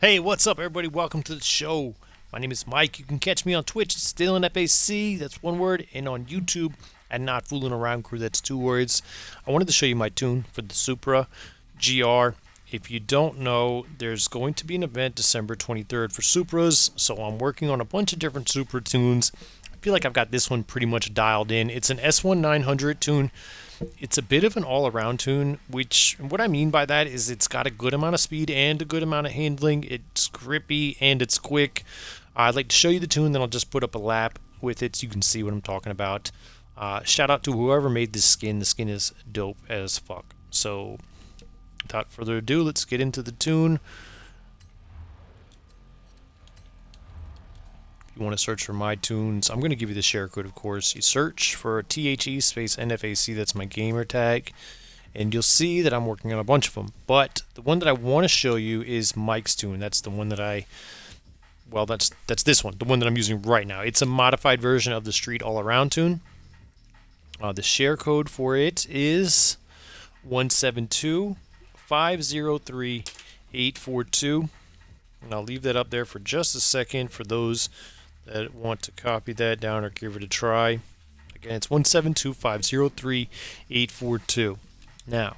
Hey, what's up, everybody? Welcome to the show. My name is Mike. You can catch me on Twitch, still in FAC, that's one word, and on YouTube at Not Fooling Around Crew, that's two words. I wanted to show you my tune for the Supra GR. If you don't know, there's going to be an event December 23rd for Supras, so I'm working on a bunch of different Supra tunes. I feel like I've got this one pretty much dialed in. It's an S1900 tune. It's a bit of an all-around tune, which what I mean by that is it's got a good amount of speed and a good amount of handling. It's grippy and it's quick. I'd like to show you the tune, then I'll just put up a lap with it so you can see what I'm talking about. Shout out to whoever made this skin. The skin is dope as fuck. So, without further ado, let's get into the tune. If you want to search for my tunes, I'm going to give you the share code, of course. You search for THE space NFAC, that's my gamer tag, and you'll see that I'm working on a bunch of them. But the one that I want to show you is Mike's tune. That's the one that that's this one, the one that I'm using right now. It's a modified version of the Street All Around tune. The share code for it is 172503842. And I'll leave that up there for just a second for those that want to copy that down or give it a try. Again, it's 172503842. Now,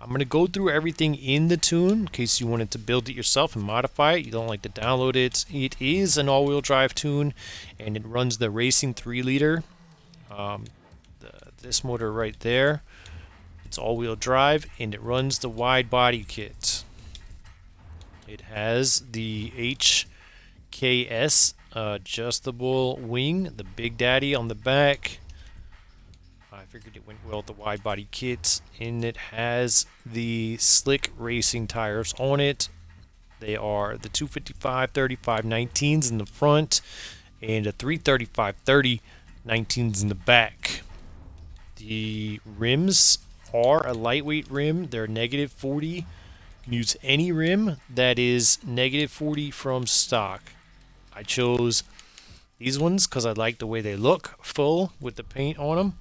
I'm going to go through everything in the tune in case you wanted to build it yourself and modify it. You don't like to download it. It is an all-wheel drive tune, and it runs the Racing 3-liter. This motor right there. It's all-wheel drive, and it runs the wide body kit. It has the HKS adjustable wing, the Big Daddy on the back. I figured it went well with the wide body kit, and it has the slick racing tires on it. They are the 255/35 19s in the front and a 335/30 19s in the back. The rims are a lightweight rim. They're -40. You can use any rim that is -40 from stock. I chose these ones because I like the way they look, full with the paint on them.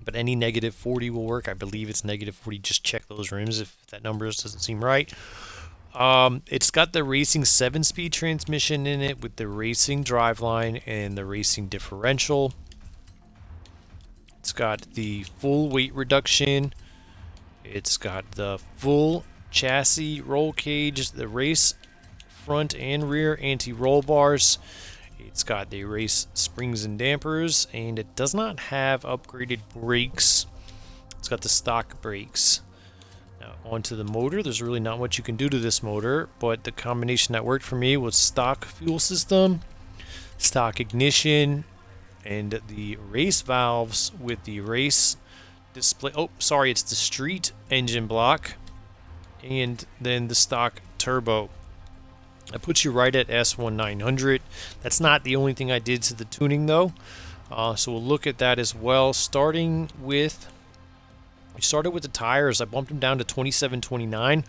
But any -40 will work. I believe it's -40. Just check those rims if that number doesn't seem right. It's got the racing 7-speed transmission in it with the racing driveline and the racing differential. It's got the full weight reduction. It's got the full chassis roll cage, the race front and rear anti-roll bars. It's got the race springs and dampers, and it does not have upgraded brakes. It's got the stock brakes. Now onto the motor. There's really not much you can do to this motor, but the combination that worked for me was stock fuel system, stock ignition, and the race valves with the race display. Oh, sorry, it's the street engine block, and then the stock turbo. That puts you right at S1900. That's not the only thing I did to the tuning, though. So we'll look at that as well. We started with the tires. I bumped them down to 27-29.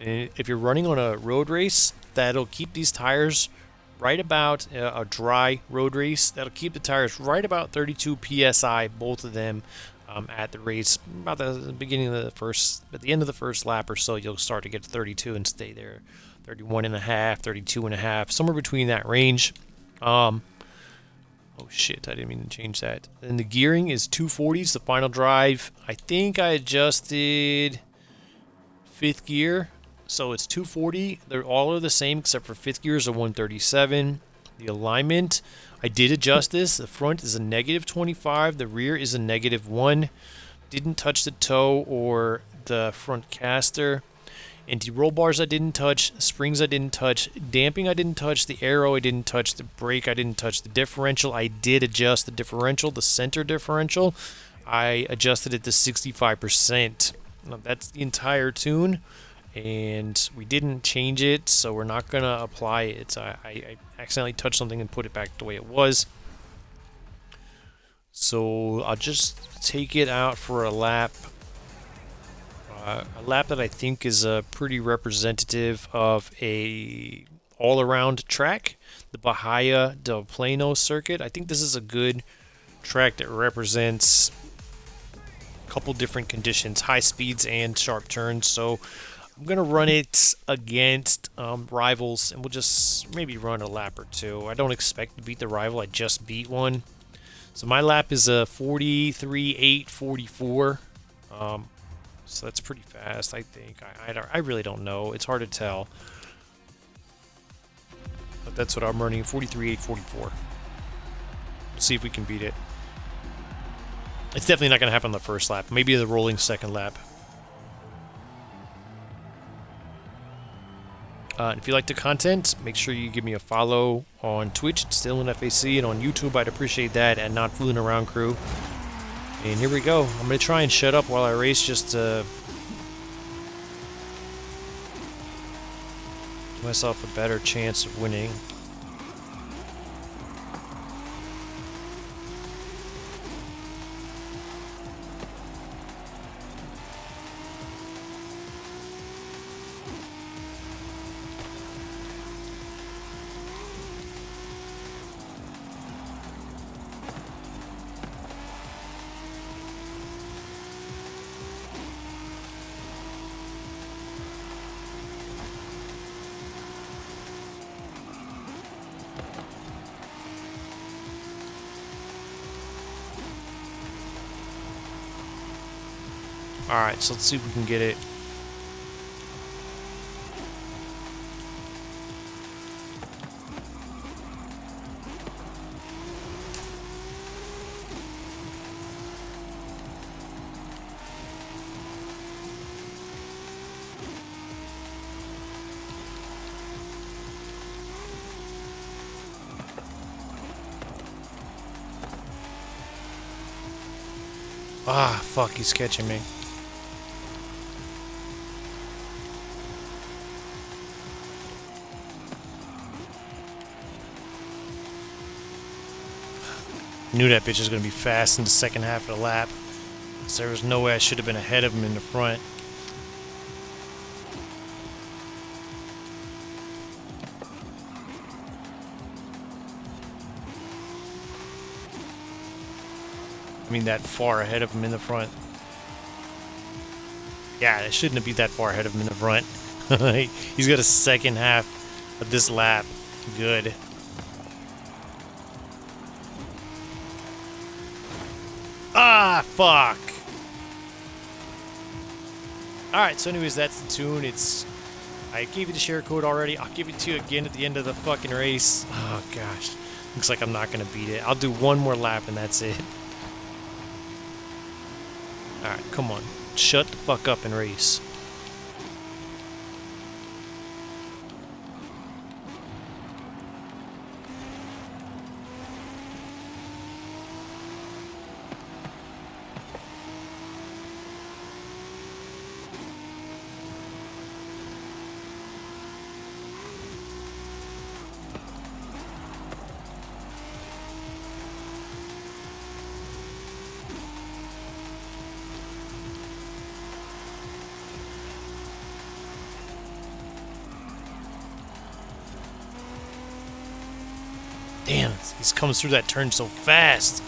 And if you're running on a road race, that'll keep these tires right about a dry road race. That'll keep the tires right about 32 psi, both of them. At the race, about the beginning of the first, at the end of the first lap or so, you'll start to get to 32 and stay there. 31.5, 32.5, somewhere between that range. Oh shit, I didn't mean to change that. And the gearing is 240s, the final drive. I think I adjusted 5th gear, so it's 240. They're all the same except for 5th gear is a 137. The alignment, I did adjust this. The front is a -25. The rear is a -1. Didn't touch the toe or the front caster. Anti-roll bars I didn't touch. Springs I didn't touch. Damping I didn't touch. The aero I didn't touch. The brake I didn't touch. The differential I did adjust the differential. The center differential I adjusted it to 65%. Now, that's the entire tune. And we didn't change it, so we're not going to apply it. I accidentally touched something and put it back the way it was. So I'll just take it out for a lap. A lap that I think is pretty representative of a all-around track. The Bahia del Plano circuit. I think this is a good track that represents a couple different conditions, high speeds and sharp turns. So I'm gonna run it against rivals, and we'll just maybe run a lap or two. I don't expect to beat the rival. I just beat one, so my lap is a 43.844. So that's pretty fast, I think. I really don't know. It's hard to tell, but that's what I'm running. 43.844. Let's see if we can beat it. It's definitely not gonna happen on the first lap. Maybe the rolling second lap. If you like the content, make sure you give me a follow on Twitch, it's still in FAC, and on YouTube, I'd appreciate that, and Not Fooling Around Crew. And here we go. I'm going to try and shut up while I race just to give myself a better chance of winning. Alright, so let's see if we can get it. Ah, fuck, he's catching me. Knew that bitch was going to be fast in the second half of the lap. So there was no way I should have been ahead of him in the front. I mean, that far ahead of him in the front. Yeah, I shouldn't be that far ahead of him in the front. He's got a second half of this lap. Good. Ah, fuck. Alright, so anyways, that's the tune. I gave you the share code already. I'll give it to you again at the end of the fucking race. Oh, gosh. Looks like I'm not going to beat it. I'll do one more lap and that's it. Alright, come on. Shut the fuck up and race. Damn, he comes through that turn so fast.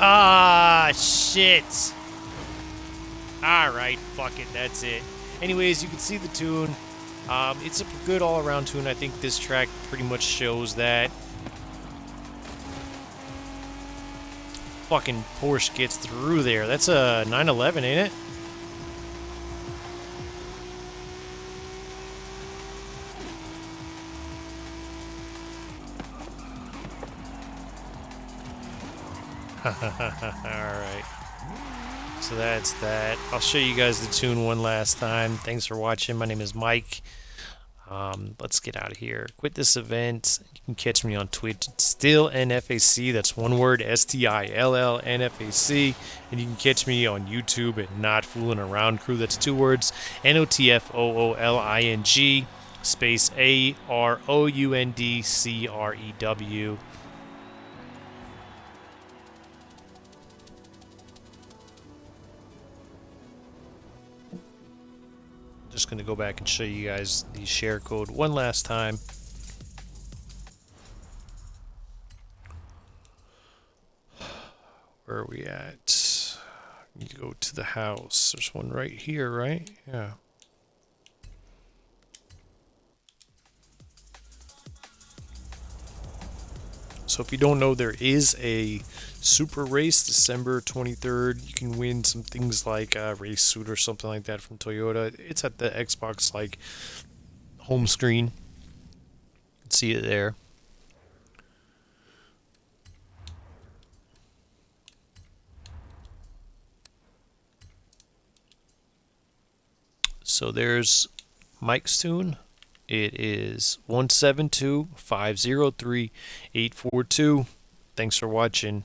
Ah, shit. Alright, fuck it, that's it. Anyways, you can see the tune. It's a good all-around tune. I think this track pretty much shows that. Fucking Porsche gets through there. That's a 911, ain't it? Alright. So that's that. I'll show you guys the tune one last time. Thanks for watching. My name is Mike. Let's get out of here. Quit this event. You can catch me on Twitch. It's still NFAC. That's one word. STILL NFAC. And you can catch me on YouTube at Not Fooling Around Crew. That's two words. NOTFOOLING. space AROUNDCREW. Just going to go back and show you guys the share code one last time. Where are we at? Need to go to the house. There's one right here, right? Yeah. So if you don't know, there is a Supra race December 23rd. You can win some things like a race suit or something like that from Toyota. It's at the Xbox like home screen. You can see it there. So there's Mike's tune. It is 172-503-842. Thanks for watching.